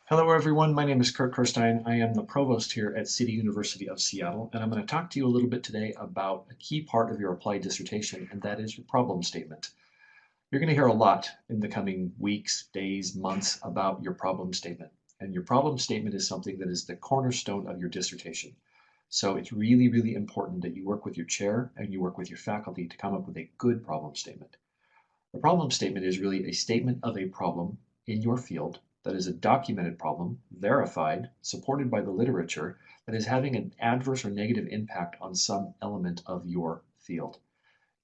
Hello, everyone. My name is Kurt Kirstein. I am the provost here at City University of Seattle, and I'm going to talk to you a little bit today about a key part of your applied dissertation, and that is your problem statement. You're going to hear a lot in the coming weeks, days, months about your problem statement. And your problem statement is something that is the cornerstone of your dissertation. So it's really, really important that you work with your chair and you work with your faculty to come up with a good problem statement. The problem statement is really a statement of a problem in your field that is a documented problem, verified, supported by the literature, that is having an adverse or negative impact on some element of your field.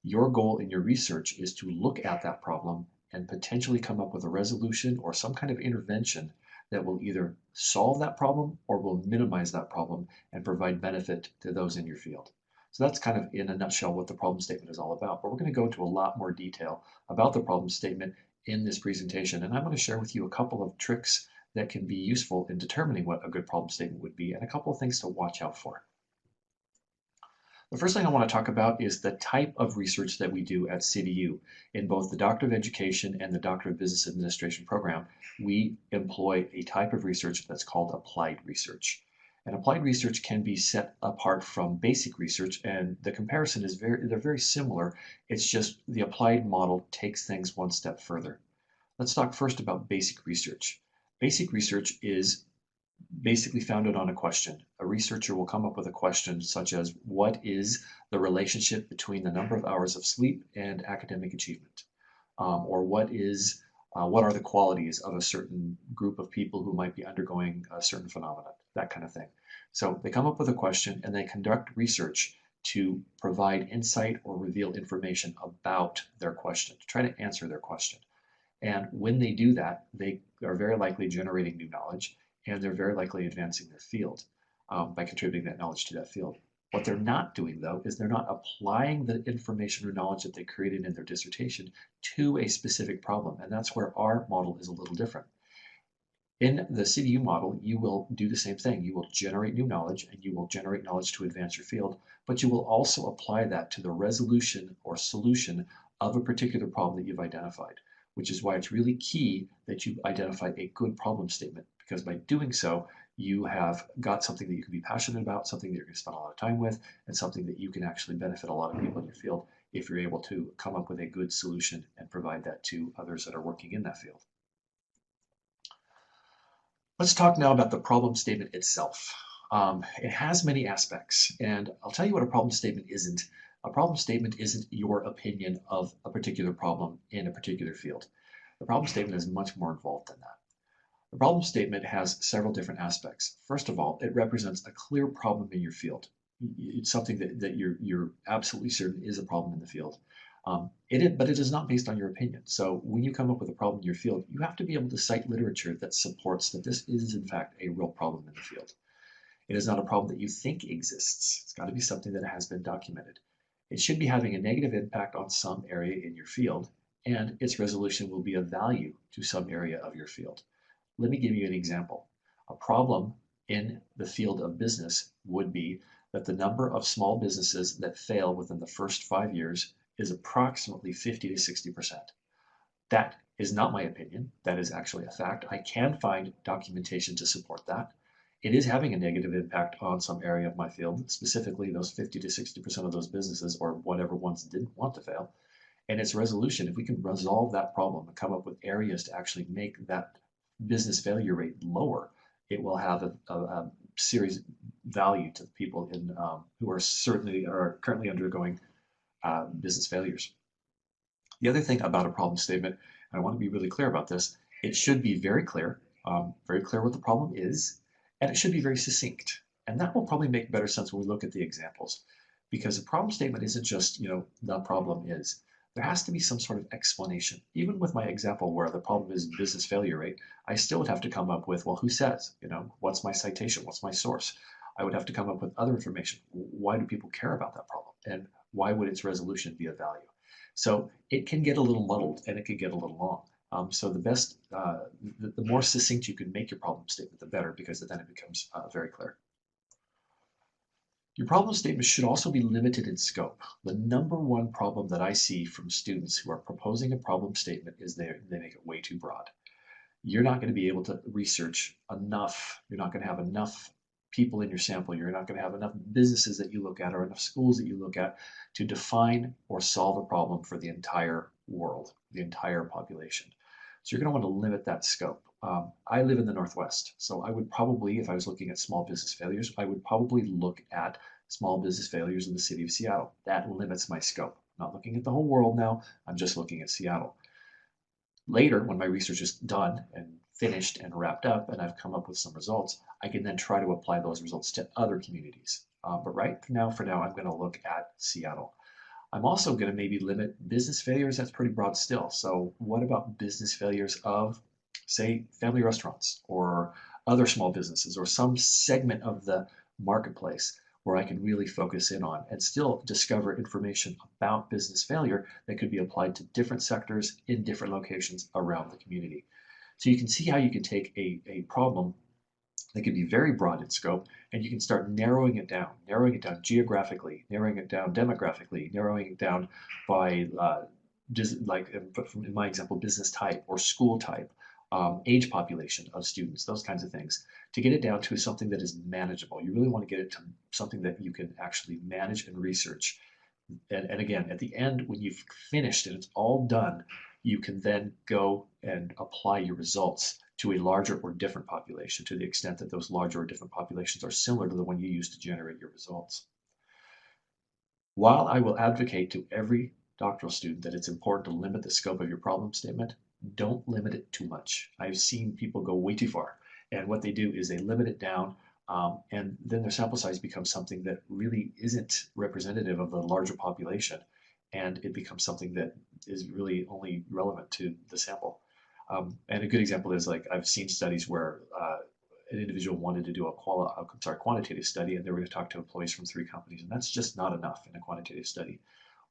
Your goal in your research is to look at that problem and potentially come up with a resolution or some kind of intervention that will either solve that problem or will minimize that problem and provide benefit to those in your field. So that's kind of in a nutshell what the problem statement is all about. But we're going to go into a lot more detail about the problem statement in this presentation. And I'm going to share with you a couple of tricks that can be useful in determining what a good problem statement would be and a couple of things to watch out for. The first thing I want to talk about is the type of research that we do at CityU. In both the Doctor of Education and the Doctor of Business Administration program, we employ a type of research that's called applied research. And applied research can be set apart from basic research, and the comparison is they're very similar. It's just the applied model takes things one step further. Let's talk first about basic research. Basic research is basically founded on a question. A researcher will come up with a question such as, what is the relationship between the number of hours of sleep and academic achievement? Or what are the qualities of a certain group of people who might be undergoing a certain phenomenon, that kind of thing. So they come up with a question and they conduct research to provide insight or reveal information about their question, to try to answer their question. And when they do that, they are very likely generating new knowledge, and they're very likely advancing their field by contributing that knowledge to that field. What they're not doing, though, is they're not applying the information or knowledge that they created in their dissertation to a specific problem. And that's where our model is a little different. In the CDU model, you will do the same thing. You will generate new knowledge and you will generate knowledge to advance your field, but you will also apply that to the resolution or solution of a particular problem that you've identified, which is why it's really key that you identify a good problem statement, because by doing so, you have got something that you can be passionate about, something that you're going to spend a lot of time with, and something that you can actually benefit a lot of people in your field if you're able to come up with a good solution and provide that to others that are working in that field. Let's talk now about the problem statement itself. It has many aspects, and I'll tell you what a problem statement isn't. A problem statement isn't your opinion of a particular problem in a particular field. The problem statement is much more involved than that. The problem statement has several different aspects. First of all, it represents a clear problem in your field. It's something that you're absolutely certain is a problem in the field. But it is not based on your opinion. So when you come up with a problem in your field, you have to be able to cite literature that supports that this is in fact a real problem in the field. It is not a problem that you think exists. It's got to be something that has been documented. It should be having a negative impact on some area in your field, and its resolution will be of value to some area of your field. Let me give you an example. A problem in the field of business would be that the number of small businesses that fail within the first 5 years is approximately 50 to 60%. That is not my opinion. That is actually a fact. I can find documentation to support that. It is having a negative impact on some area of my field, specifically those 50 to 60% of those businesses or whatever ones didn't want to fail. And its resolution, if we can resolve that problem and come up with areas to actually make that business failure rate lower, it will have a serious value to the people who are currently undergoing business failures. The other thing about a problem statement, and I want to be really clear about this, it should be very clear what the problem is, and it should be very succinct. And that will probably make better sense when we look at the examples, because a problem statement isn't just, the problem is. There has to be some sort of explanation. Even with my example where the problem is business failure rate, I still would have to come up with, well, who says? What's my citation? What's my source? I would have to come up with other information. Why do people care about that problem? And why would its resolution be of value? So it can get a little muddled and it can get a little long. So the more succinct you can make your problem statement, the better, because then it becomes very clear. Your problem statement should also be limited in scope. The number one problem that I see from students who are proposing a problem statement is they make it way too broad. you're not going to be able to research enough. You're not going to have enough people in your sample. You're not going to have enough businesses that you look at or enough schools that you look at to define or solve a problem for the entire world, the entire population. So you're going to want to limit that scope. I live in the Northwest, so I would probably, if I was looking at small business failures, I would probably look at small business failures in the city of Seattle. That limits my scope. I'm not looking at the whole world now, I'm just looking at Seattle. Later, when my research is done and finished and wrapped up, and I've come up with some results, I can then try to apply those results to other communities. But right now, for now, I'm going to look at Seattle. I'm also going to maybe limit business failures. That's pretty broad still. So, what about business failures of, say, family restaurants or other small businesses or some segment of the marketplace where I can really focus in on and still discover information about business failure that could be applied to different sectors in different locations around the community. So, you can see how you can take a problem that can be very broad in scope, and you can start narrowing it down geographically, narrowing it down demographically, narrowing it down by, like in my example, business type or school type, age population of students, those kinds of things, to get it down to something that is manageable. You really want to get it to something that you can actually manage and research. And again, at the end, when you've finished and it's all done, you can then go and apply your results to a larger or different population to the extent that those larger or different populations are similar to the one you used to generate your results. While I will advocate to every doctoral student that it's important to limit the scope of your problem statement, don't limit it too much. I've seen people go way too far. And what they do is they limit it down, and then their sample size becomes something that really isn't representative of the larger population. And it becomes something that is really only relevant to the sample. And a good example is like I've seen studies where an individual wanted to do a quantitative study, and they were going to talk to employees from 3 companies, and that's just not enough in a quantitative study.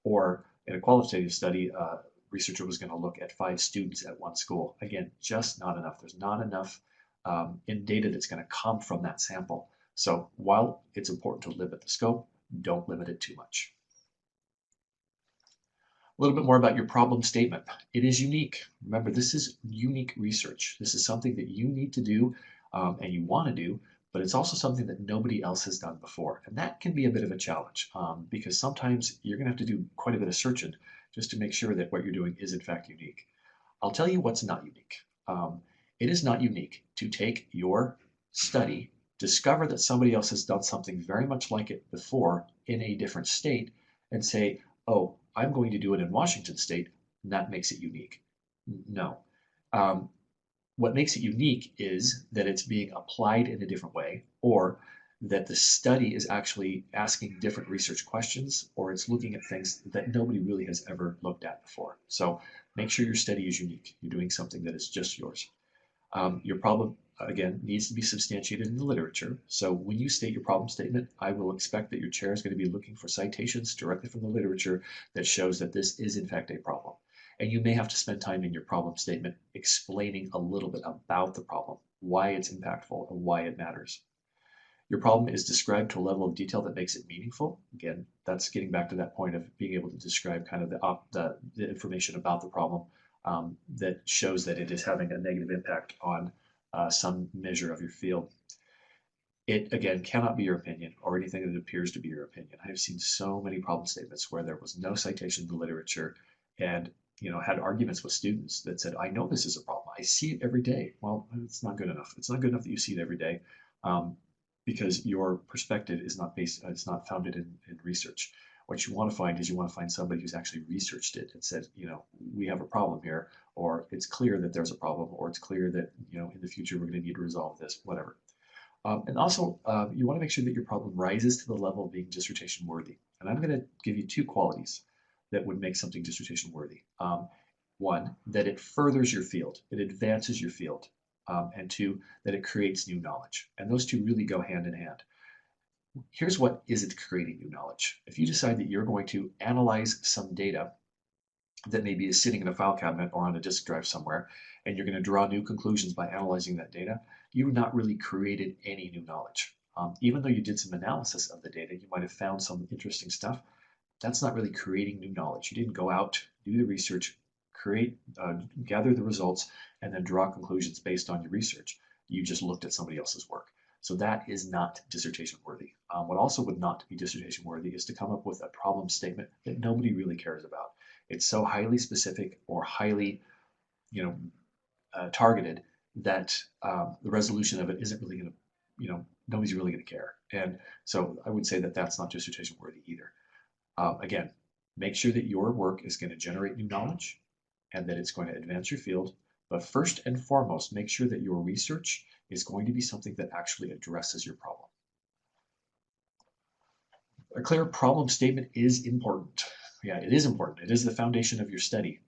Or in a qualitative study, a researcher was going to look at 5 students at one school. Again, just not enough. There's not enough in data that's going to come from that sample. So while it's important to limit the scope, don't limit it too much. A little bit more about your problem statement. It is unique. Remember, this is unique research. This is something that you need to do and you want to do, but it's also something that nobody else has done before. And that can be a bit of a challenge because sometimes you're going to have to do quite a bit of searching just to make sure that what you're doing is in fact unique. I'll tell you what's not unique. It is not unique to take your study, discover that somebody else has done something very much like it before in a different state, and say, oh, I'm going to do it in Washington state, and that makes it unique. No. Um, what makes it unique is that it's being applied in a different way, or that the study is actually asking different research questions, or it's looking at things that nobody really has ever looked at before. So make sure your study is unique. You're doing something that is just yours. Your problem, again, needs to be substantiated in the literature. So when you state your problem statement, I will expect that your chair is going to be looking for citations directly from the literature that shows that this is in fact a problem. And you may have to spend time in your problem statement explaining a little bit about the problem, why it's impactful, and why it matters. Your problem is described to a level of detail that makes it meaningful. Again, that's getting back to that point of being able to describe kind of the information about the problem that shows that it is having a negative impact on some measure of your field. It, again, cannot be your opinion or anything that appears to be your opinion. I have seen so many problem statements where there was no citation in the literature and had arguments with students that said, I know this is a problem. I see it every day. Well, it's not good enough. It's not good enough that you see it every day. Because your perspective is not based, it's not founded in research. What you want to find is you want to find somebody who's actually researched it and said, we have a problem here, or it's clear that there's a problem, or it's clear that, in the future we're going to need to resolve this, whatever. And also, you want to make sure that your problem rises to the level of being dissertation worthy. And I'm going to give you 2 qualities that would make something dissertation worthy. One, that it furthers your field, it advances your field. And 2, that it creates new knowledge. And those 2 really go hand in hand. Here's what isn't creating new knowledge. If you decide that you're going to analyze some data that maybe is sitting in a file cabinet or on a disk drive somewhere, and you're going to draw new conclusions by analyzing that data, you've not really created any new knowledge. Even though you did some analysis of the data, you might have found some interesting stuff. That's not really creating new knowledge. You didn't go out, do the research, gather the results, and then draw conclusions based on your research. You just looked at somebody else's work. So that is not dissertation worthy. What also would not be dissertation worthy is to come up with a problem statement that nobody really cares about. It's so highly specific or highly, you know, targeted that the resolution of it isn't really going to, nobody's really going to care. And so I would say that that's not dissertation worthy either. Again, make sure that your work is going to generate new knowledge and that it's going to advance your field. But first and foremost, make sure that your research is going to be something that actually addresses your problem. A clear problem statement is important. Yeah, it is important. It is the foundation of your study.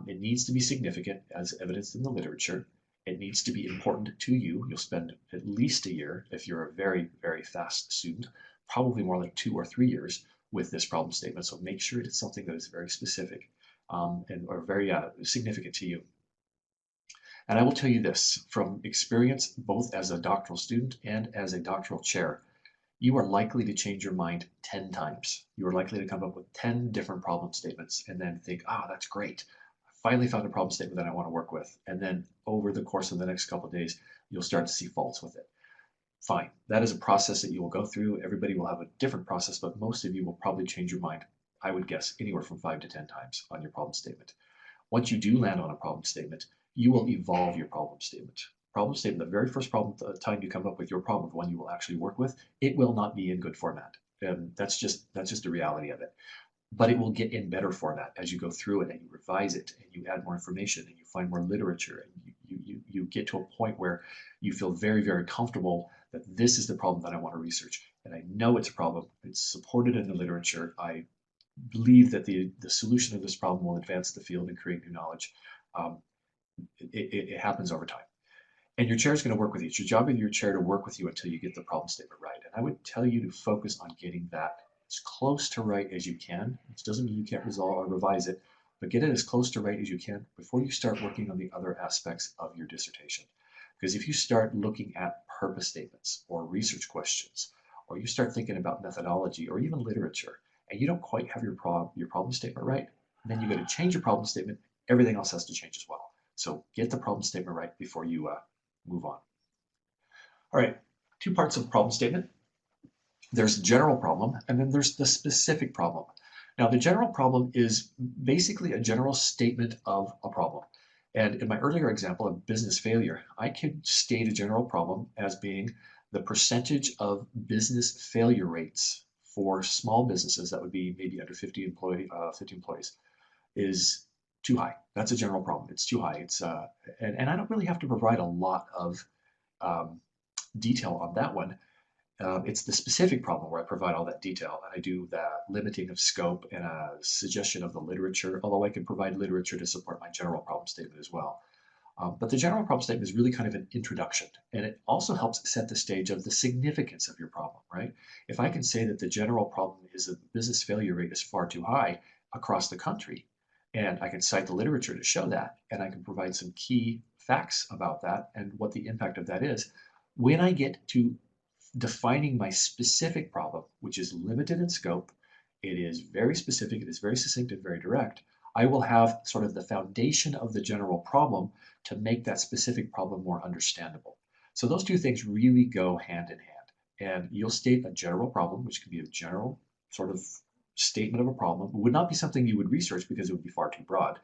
It needs to be significant as evidenced in the literature. It needs to be important to you. You'll spend at least a year if you're a very, very fast student, probably more like 2 or 3 years with this problem statement. So make sure it's something that is very specific and or very significant to you. And I will tell you this from experience, both as a doctoral student and as a doctoral chair, you are likely to change your mind 10 times. You are likely to come up with 10 different problem statements and then think, that's great. I finally found a problem statement that I want to work with. And then over the course of the next couple of days, you'll start to see faults with it. Fine. That is a process that you will go through. Everybody will have a different process, but most of you will probably change your mind, I would guess, anywhere from 5 to 10 times on your problem statement. Once you do land on a problem statement, you will evolve your problem statement. Problem statement, the very first problem time you come up with your problem, the one you will actually work with, it will not be in good format. That's just the reality of it. But it will get in better format as you go through it and you revise it and you add more information and you find more literature and you get to a point where you feel very, very comfortable that this is the problem that I want to research. And I know it's a problem. It's supported in the literature. I believe that the solution of this problem will advance the field and create new knowledge. It happens over time. And your chair is going to work with you. It's your job of your chair to work with you until you get the problem statement right. And I would tell you to focus on getting that as close to right as you can. It doesn't mean you can't resolve or revise it, but get it as close to right as you can before you start working on the other aspects of your dissertation. Because if you start looking at purpose statements or research questions, or you start thinking about methodology or even literature, and you don't quite have your problem statement right, then you're going to change your problem statement. Everything else has to change as well. So get the problem statement right before you move on. All right, 2 parts of problem statement. There's general problem, and then there's the specific problem. Now, the general problem is basically a general statement of a problem. And in my earlier example of business failure, I could state a general problem as being the percentage of business failure rates for small businesses, that would be maybe under 50 employees, is too high. That's a general problem. It's too high. And I don't really have to provide a lot of detail on that one. It's the specific problem where I provide all that detail, and I do the limiting of scope and a suggestion of the literature, although I can provide literature to support my general problem statement as well. But the general problem statement is really kind of an introduction, and it also helps set the stage of the significance of your problem, right? If I can say that the general problem is that the business failure rate is far too high across the country, and I can cite the literature to show that, and I can provide some key facts about that and what the impact of that is. When I get to defining my specific problem, which is limited in scope, it is very specific, it is very succinct and very direct, I will have sort of the foundation of the general problem to make that specific problem more understandable. So those 2 things really go hand in hand. And you'll state a general problem, which can be a general sort of statement of a problem. It would not be something you would research because it would be far too broad,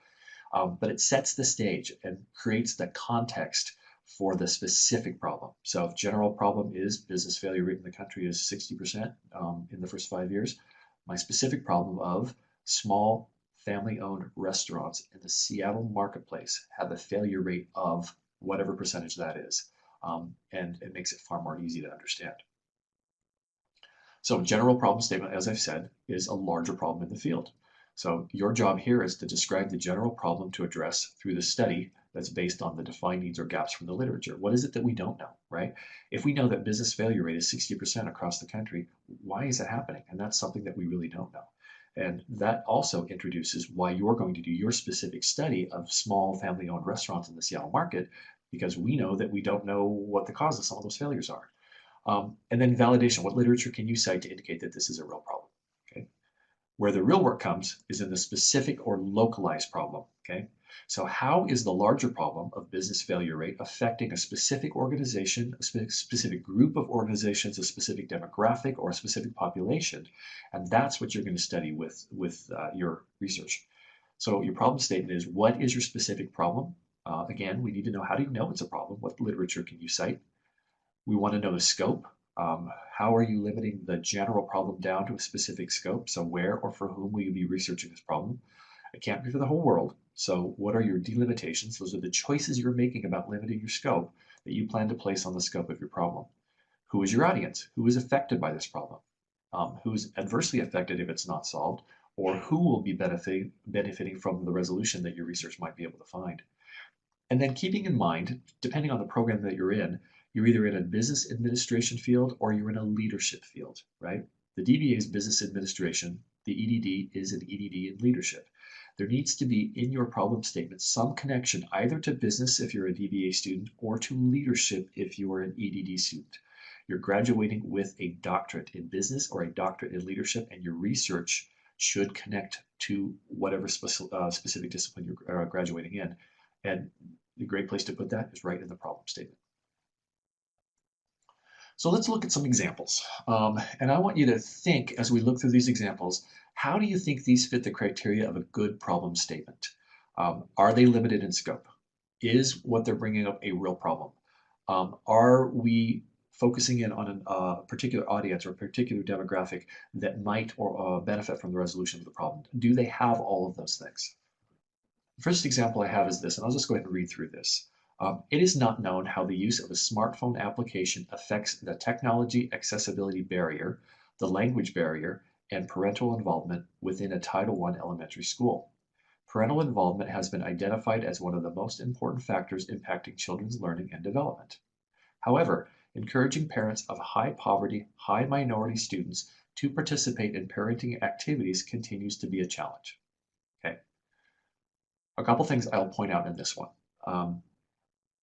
but it sets the stage and creates the context for the specific problem. So if general problem is business failure rate in the country is 60% in the first 5 years, my specific problem of small family-owned restaurants in the Seattle marketplace have a failure rate of whatever percentage that is, and it makes it far more easy to understand. So general problem statement, as I've said, is a larger problem in the field. So your job here is to describe the general problem to address through the study that's based on the defined needs or gaps from the literature. What is it that we don't know, right? If we know that business failure rate is 60% across the country, why is it happening? And that's something that we really don't know. And that also introduces why you're going to do your specific study of small family-owned restaurants in the Seattle market, because we know that we don't know what the cause of some of those failures are. And then validation, what literature can you cite to indicate that this is a real problem? Okay. Where the real work comes is in the specific or localized problem, okay? So how is the larger problem of business failure rate affecting a specific organization, a specific group of organizations, a specific demographic, or a specific population? And that's what you're going to study with your research. So your problem statement is, what is your specific problem? Again, we need to know, how do you know it's a problem? What literature can you cite? We want to know the scope. How are you limiting the general problem down to a specific scope? So where or for whom will you be researching this problem? It can't be for the whole world. So what are your delimitations? Those are the choices you're making about limiting your scope that you plan to place on the scope of your problem. Who is your audience? Who is affected by this problem? Who is adversely affected if it's not solved? Or who will be benefiting from the resolution that your research might be able to find? And then keeping in mind, depending on the program that you're either in a business administration field or you're in a leadership field, right? The DBA is business administration. The EDD is an EDD in leadership. There needs to be in your problem statement some connection either to business if you're a DBA student or to leadership if you are an EDD student. You're graduating with a doctorate in business or a doctorate in leadership, and your research should connect to whatever specific discipline you're graduating in. And a great place to put that is right in the problem statement. So let's look at some examples. And I want you to think, as we look through these examples, how do you think these fit the criteria of a good problem statement? Are they limited in scope? Is what they're bringing up a real problem? Are we focusing in on a particular audience or a particular demographic that might or benefit from the resolution of the problem? Do they have all of those things? The first example I have is this, and I'll just go ahead and read through this. It is not known how the use of a smartphone application affects the technology accessibility barrier, the language barrier, and parental involvement within a Title I elementary school. Parental involvement has been identified as one of the most important factors impacting children's learning and development. However, encouraging parents of high poverty, high minority students to participate in parenting activities continues to be a challenge. Okay. A couple things I'll point out in this one.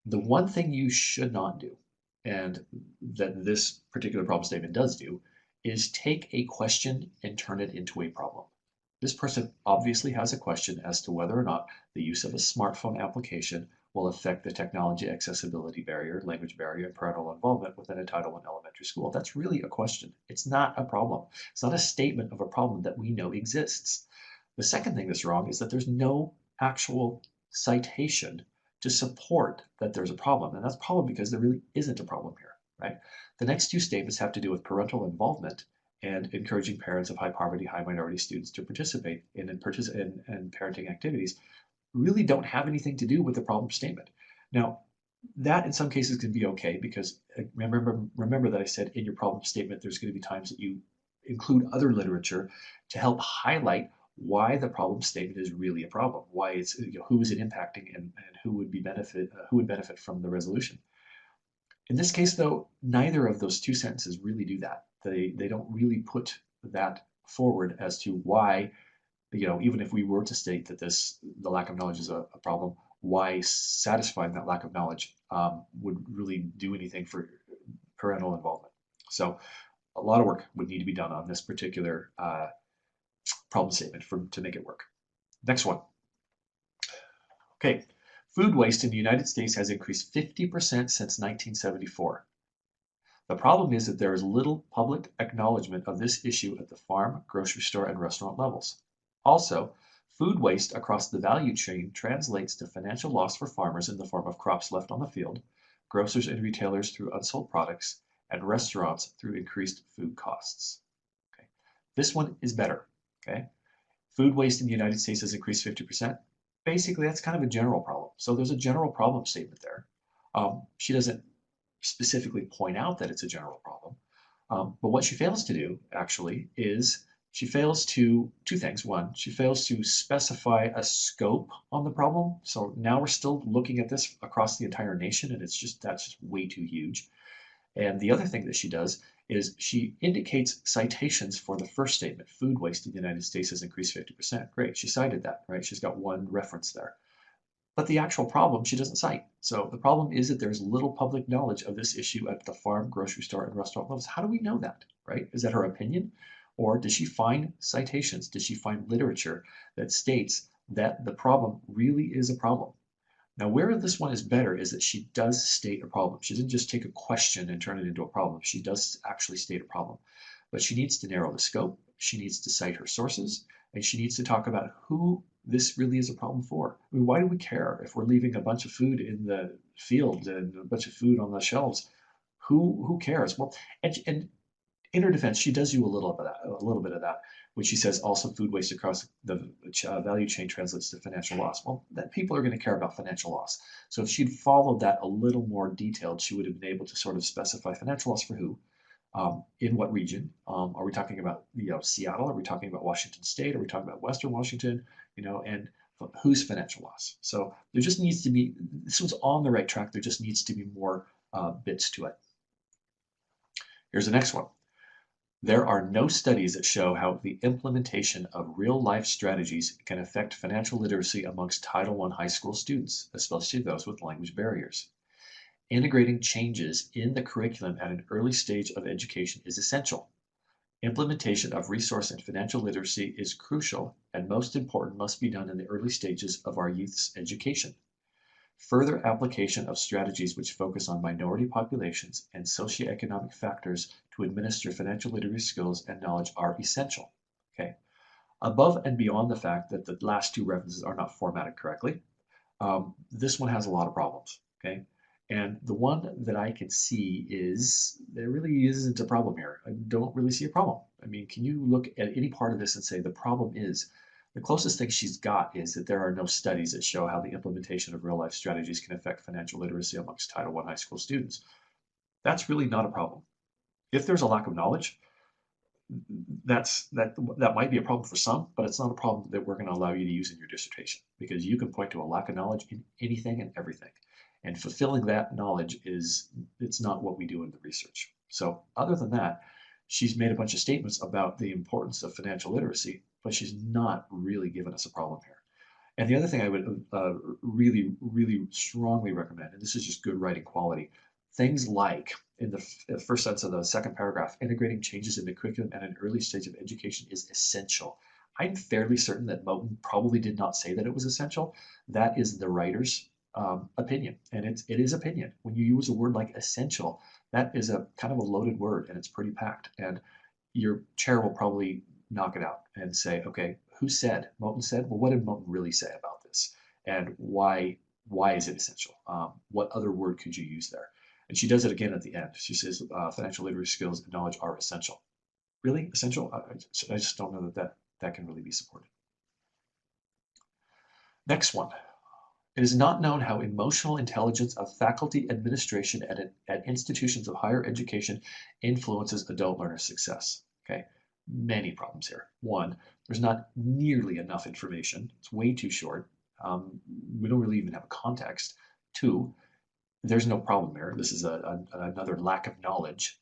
The one thing you should not do, and that this particular problem statement does do, is take a question and turn it into a problem. This person obviously has a question as to whether or not the use of a smartphone application will affect the technology accessibility barrier, language barrier, and parental involvement within a Title I elementary school. That's really a question. It's not a problem. It's not a statement of a problem that we know exists. The second thing that's wrong is that there's no actual citation to support that there's a problem. And that's probably because there really isn't a problem here, right? The next two statements have to do with parental involvement and encouraging parents of high poverty, high minority students to participate in parenting activities, really don't have anything to do with the problem statement. Now, that in some cases can be okay, because remember that I said in your problem statement there's going to be times that you include other literature to help highlight why the problem statement is really a problem, why it's, who is it impacting, and who would benefit from the resolution. In this case, though, neither of those two sentences really do that. They don't really put that forward as to why, even if we were to state that the lack of knowledge is a problem, why satisfying that lack of knowledge would really do anything for parental involvement. So a lot of work would need to be done on this particular problem statement to make it work. Next one. Okay, food waste in the United States has increased 50% since 1974. The problem is that there is little public acknowledgement of this issue at the farm, grocery store, and restaurant levels. Also, food waste across the value chain translates to financial loss for farmers in the form of crops left on the field, grocers and retailers through unsold products, and restaurants through increased food costs. Okay. This one is better. Okay. Food waste in the United States has increased 50%. Basically, that's kind of a general problem. So there's a general problem statement there. She doesn't specifically point out that it's a general problem. But what she fails to do, actually, is she fails to two things. One, she fails to specify a scope on the problem. So now we're still looking at this across the entire nation, and that's just way too huge. And the other thing that she does is she indicates citations for the first statement. Food waste in the United States has increased 50%. Great, she cited that, right? She's got one reference there. But the actual problem she doesn't cite. So the problem is that there's little public knowledge of this issue at the farm, grocery store, and restaurant levels. How do we know that, right? Is that her opinion? Or does she find citations? Does she find literature that states that the problem really is a problem? Now, where this one is better is that she does state a problem. She doesn't just take a question and turn it into a problem. She does actually state a problem. But she needs to narrow the scope, she needs to cite her sources, and she needs to talk about who this really is a problem for. I mean, why do we care if we're leaving a bunch of food in the field and a bunch of food on the shelves? Who cares? Well, and in her defense, she does do a little bit of that when she says also food waste across the value chain translates to financial loss. Well, that people are going to care about financial loss. So if she'd followed that a little more detailed, she would have been able to sort of specify financial loss for who, in what region. Are we talking about Seattle? Are we talking about Washington State? Are we talking about Western Washington? And whose financial loss? So there just needs to be, this one's on the right track. There just needs to be more bits to it. Here's the next one. There are no studies that show how the implementation of real-life strategies can affect financial literacy amongst Title I high school students, especially those with language barriers. Integrating changes in the curriculum at an early stage of education is essential. Implementation of resource and financial literacy is crucial, and most important must be done in the early stages of our youth's education. Further application of strategies which focus on minority populations and socioeconomic factors to administer financial literacy skills and knowledge are essential. Okay. Above and beyond the fact that the last two references are not formatted correctly, this one has a lot of problems. Okay. And the one that I can see is there really isn't a problem here. I don't really see a problem. I mean, can you look at any part of this and say the problem is? The closest thing she's got is that there are no studies that show how the implementation of real-life strategies can affect financial literacy amongst Title I high school students. That's really not a problem. If there's a lack of knowledge, that might be a problem for some, but it's not a problem that we're going to allow you to use in your dissertation, because you can point to a lack of knowledge in anything and everything. And fulfilling that knowledge it's not what we do in the research. So other than that, she's made a bunch of statements about the importance of financial literacy, but she's not really given us a problem here. And the other thing I would really, really strongly recommend, and this is just good writing quality, things like in the first sentence of the second paragraph, integrating changes in the curriculum at an early stage of education is essential. I'm fairly certain that Moten probably did not say that it was essential. That is the writer's opinion, and it is opinion. When you use a word like essential, that is a kind of a loaded word, and it's pretty packed. And your chair will probably knock it out and say, okay, who said? Moten said. Well, what did Moten really say about this, and why is it essential? What other word could you use there? And she does it again at the end. She says financial literacy skills and knowledge are essential. Really essential? I just don't know that can really be supported. Next one. It is not known how emotional intelligence of faculty administration at institutions of higher education influences adult learner success. Okay, many problems here. One, there's not nearly enough information. It's way too short. We don't really even have a context. Two, there's no problem here. This is another lack of knowledge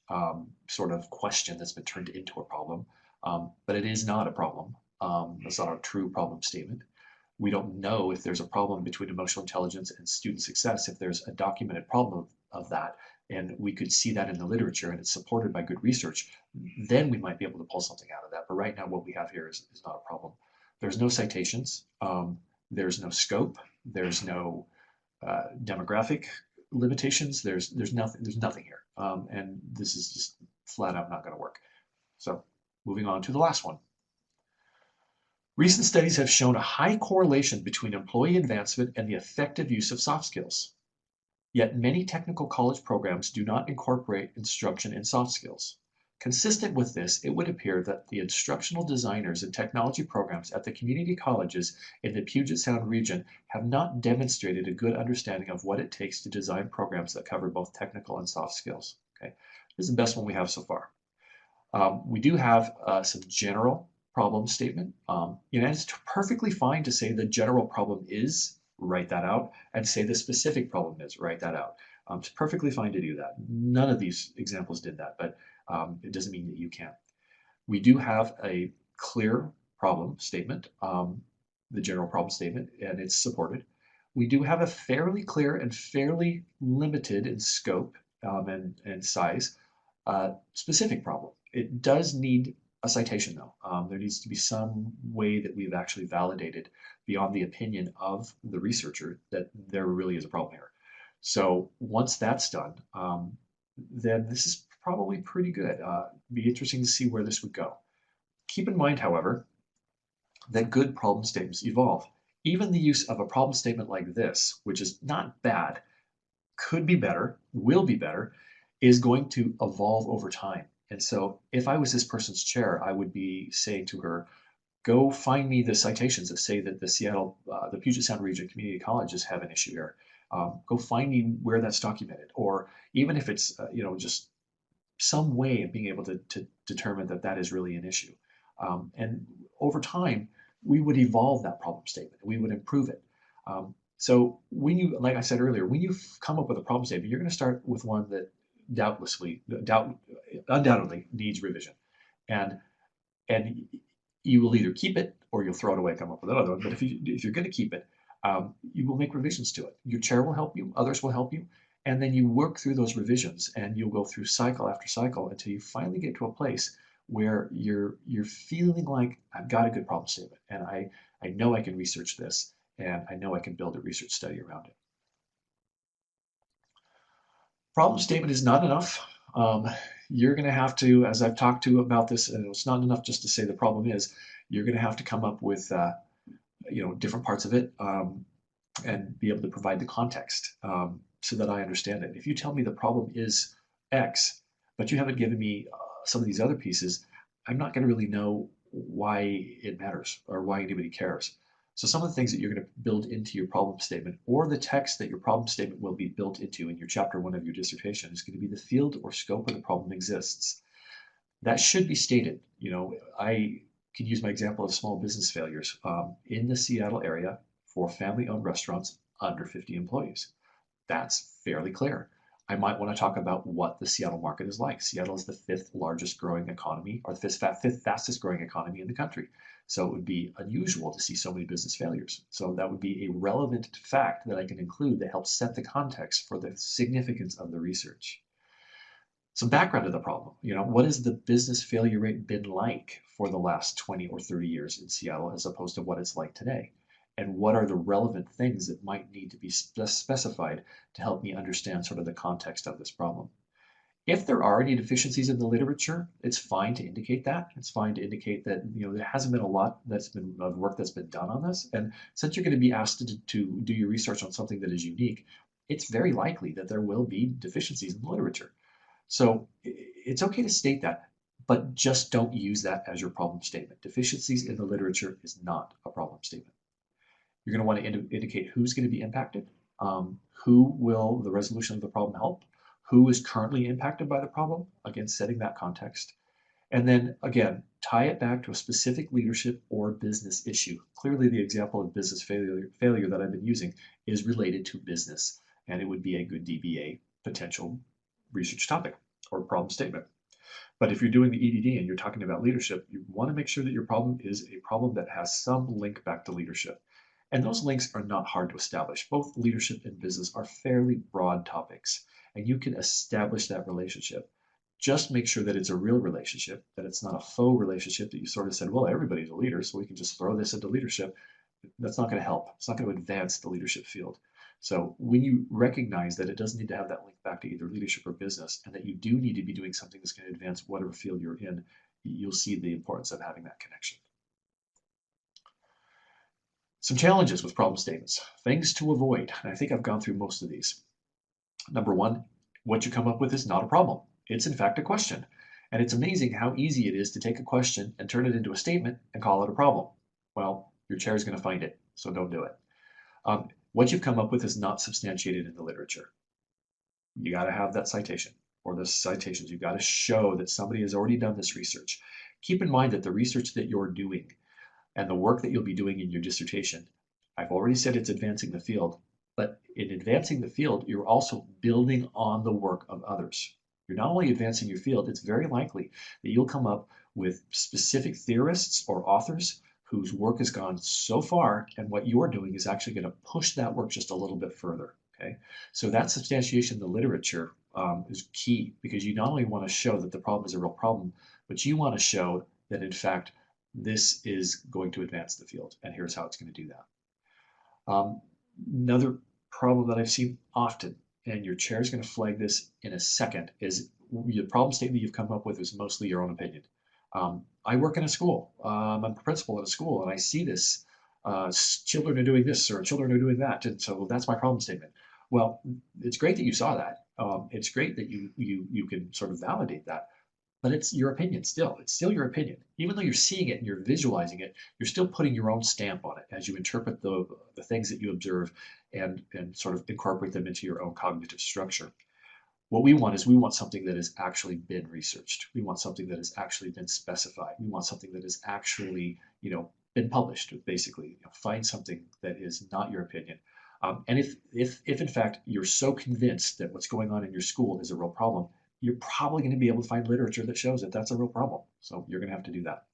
sort of question that's been turned into a problem. But it is not a problem. It's not a true problem statement. We don't know if there's a problem between emotional intelligence and student success, if there's a documented problem of that, and we could see that in the literature and it's supported by good research, then we might be able to pull something out of that. But right now, what we have here is not a problem. There's no citations. There's no scope. There's no demographic limitations. There's nothing here. And this is just flat out not going to work. So moving on to the last one. Recent studies have shown a high correlation between employee advancement and the effective use of soft skills. Yet many technical college programs do not incorporate instruction in soft skills. Consistent with this, it would appear that the instructional designers in technology programs at the community colleges in the Puget Sound region have not demonstrated a good understanding of what it takes to design programs that cover both technical and soft skills. Okay, this is the best one we have so far. We do have some general problem statement. It's perfectly fine to say the general problem is, write that out, and say the specific problem is, write that out. It's perfectly fine to do that. None of these examples did that, but it doesn't mean that you can't. We do have a clear problem statement, the general problem statement, and it's supported. We do have a fairly clear and fairly limited in scope and size specific problem. It does need a citation though. There needs to be some way that we've actually validated beyond the opinion of the researcher that there really is a problem here. So once that's done, then this is probably pretty good. Be interesting to see where this would go. Keep in mind, however, that good problem statements evolve. Even the use of a problem statement like this, which is not bad, could be better, will be better, is going to evolve over time. And so if I was this person's chair, I would be saying to her, go find me the citations that say that the Puget Sound Region Community Colleges have an issue here. Go find me where that's documented. Or even if it's, just some way of being able to determine that that is really an issue. And over time, we would evolve that problem statement. We would improve it. So when you, like I said earlier, when you come up with a problem statement, you're going to start with one that undoubtedly needs revision, and and you will either keep it or you'll throw it away and come up with another one. But if you're going to keep it, you will make revisions to it. Your chair will help you, others will help you, and then you work through those revisions, and you'll go through cycle after cycle until you finally get to a place where you're feeling like I've got a good problem statement, and I know I can research this, and I know I can build a research study around it. Problem statement is not enough. You're going to have to, as I've talked to about this, and it's not enough just to say the problem is, you're going to have to come up with different parts of it, and be able to provide the context, so that I understand it. If you tell me the problem is X, but you haven't given me some of these other pieces, I'm not going to really know why it matters or why anybody cares. So some of the things that you're going to build into your problem statement, or the text that your problem statement will be built into in your chapter 1 of your dissertation, is going to be the field or scope where the problem exists. That should be stated. I can use my example of small business failures in the Seattle area for family-owned restaurants under 50 employees. That's fairly clear. I might want to talk about what the Seattle market is like. Seattle is the fifth largest growing economy, or the fifth fastest growing economy in the country. So it would be unusual to see so many business failures. So that would be a relevant fact that I can include that helps set the context for the significance of the research. Some background to the problem. What has the business failure rate been like for the last 20 or 30 years in Seattle as opposed to what it's like today? And what are the relevant things that might need to be specified to help me understand sort of the context of this problem? If there are any deficiencies in the literature, it's fine to indicate that. It's fine to indicate that there hasn't been a lot of work that's been done on this. And since you're going to be asked to do your research on something that is unique, it's very likely that there will be deficiencies in the literature. So it's okay to state that, but just don't use that as your problem statement. Deficiencies in the literature is not a problem statement. You're going to want to indicate who's going to be impacted, who will the resolution of the problem help, who is currently impacted by the problem, again, setting that context. And then, again, tie it back to a specific leadership or business issue. Clearly, the example of business failure that I've been using is related to business, and it would be a good DBA potential research topic or problem statement. But if you're doing the EDD and you're talking about leadership, you want to make sure that your problem is a problem that has some link back to leadership. And those links are not hard to establish. Both leadership and business are fairly broad topics, and you can establish that relationship. Just make sure that it's a real relationship, that it's not a faux relationship that you sort of said, well, everybody's a leader, so we can just throw this into leadership. That's not going to help. It's not going to advance the leadership field. So when you recognize that it doesn't need to have that link back to either leadership or business, and that you do need to be doing something that's going to advance whatever field you're in, you'll see the importance of having that connection. Some challenges with problem statements, things to avoid, and I think I've gone through most of these. Number one, what you come up with is not a problem. It's in fact a question. And it's amazing how easy it is to take a question and turn it into a statement and call it a problem. Well, your chair is going to find it, so don't do it. What you've come up with is not substantiated in the literature. You got to have that citation or the citations. You've got to show that somebody has already done this research. Keep in mind that the research that you're doing and the work that you'll be doing in your dissertation, I've already said it's advancing the field, but in advancing the field, you're also building on the work of others. You're not only advancing your field, it's very likely that you'll come up with specific theorists or authors whose work has gone so far, and what you're doing is actually going to push that work just a little bit further. Okay, so that substantiation in the literature is key, because you not only want to show that the problem is a real problem, but you want to show that in fact this is going to advance the field, and here's how it's going to do that. Another problem that I've seen often, and your chair is going to flag this in a second, is the problem statement you've come up with is mostly your own opinion. I work in a school. I'm a principal at a school, and I see this. Children are doing this, or children are doing that, and so that's my problem statement. Well, it's great that you saw that. It's great that you can sort of validate that, but it's your opinion still. It's still your opinion. Even though you're seeing it and you're visualizing it, you're still putting your own stamp on it as you interpret the things that you observe and sort of incorporate them into your own cognitive structure. What we want is we want something that has actually been researched. We want something that has actually been specified. We want something that has actually, been published. Basically, find something that is not your opinion. And if in fact you're so convinced that what's going on in your school is a real problem, you're probably going to be able to find literature that shows that that's a real problem. So you're going to have to do that.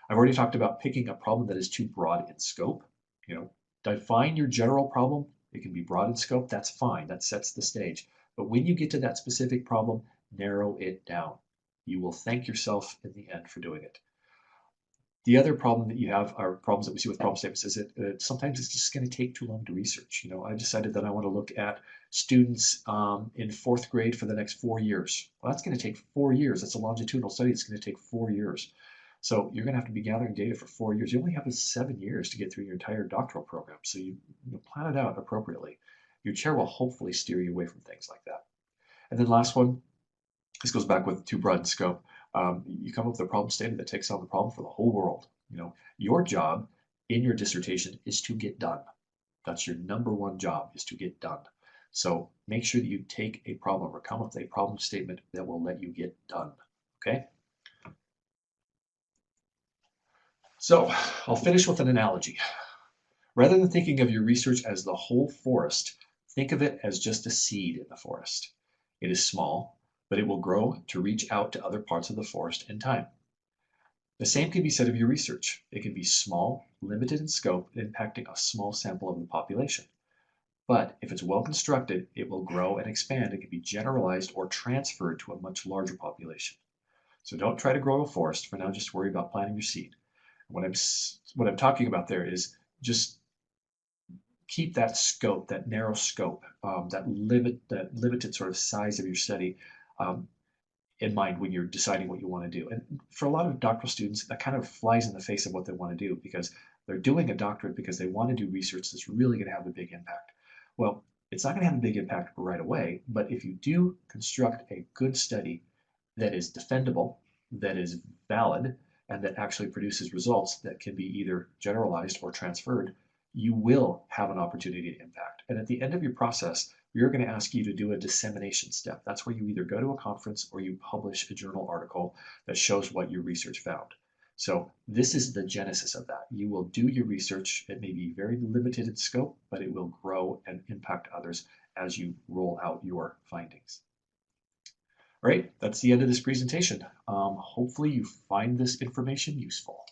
I've already talked about picking a problem that is too broad in scope. Define your general problem. It can be broad in scope. That's fine. That sets the stage. But when you get to that specific problem, narrow it down. You will thank yourself in the end for doing it. The other problem that you have, or problems that we see with problem statements, is that sometimes it's just going to take too long to research. I've decided that I want to look at students in fourth grade for the next 4 years. Well, that's going to take 4 years. That's a longitudinal study. It's going to take 4 years. So you're going to have to be gathering data for 4 years. You only have 7 years to get through your entire doctoral program. So you plan it out appropriately. Your chair will hopefully steer you away from things like that. And then last one, this goes back with too broad in scope. You come up with a problem statement that takes on the problem for the whole world. Your job in your dissertation is to get done. That's your number one job, is to get done. So make sure that you take a problem or come up with a problem statement that will let you get done. Okay? So I'll finish with an analogy. Rather than thinking of your research as the whole forest, think of it as just a seed in the forest. It is small, but it will grow to reach out to other parts of the forest in time. The same can be said of your research. It can be small, limited in scope, impacting a small sample of the population. But if it's well constructed, it will grow and expand and can be generalized or transferred to a much larger population. So don't try to grow a forest. For now, just worry about planting your seed. What I'm talking about there is just keep that scope, that narrow scope, that limited sort of size of your study in mind when you're deciding what you want to do. And for a lot of doctoral students, that kind of flies in the face of what they want to do, because they're doing a doctorate because they want to do research that's really going to have a big impact. Well, it's not going to have a big impact right away, but if you do construct a good study that is defendable, that is valid, and that actually produces results that can be either generalized or transferred, you will have an opportunity to impact. And at the end of your process, we are going to ask you to do a dissemination step. That's where you either go to a conference or you publish a journal article that shows what your research found. So this is the genesis of that. You will do your research. It may be very limited in scope, but it will grow and impact others as you roll out your findings. All right, that's the end of this presentation. Hopefully you find this information useful.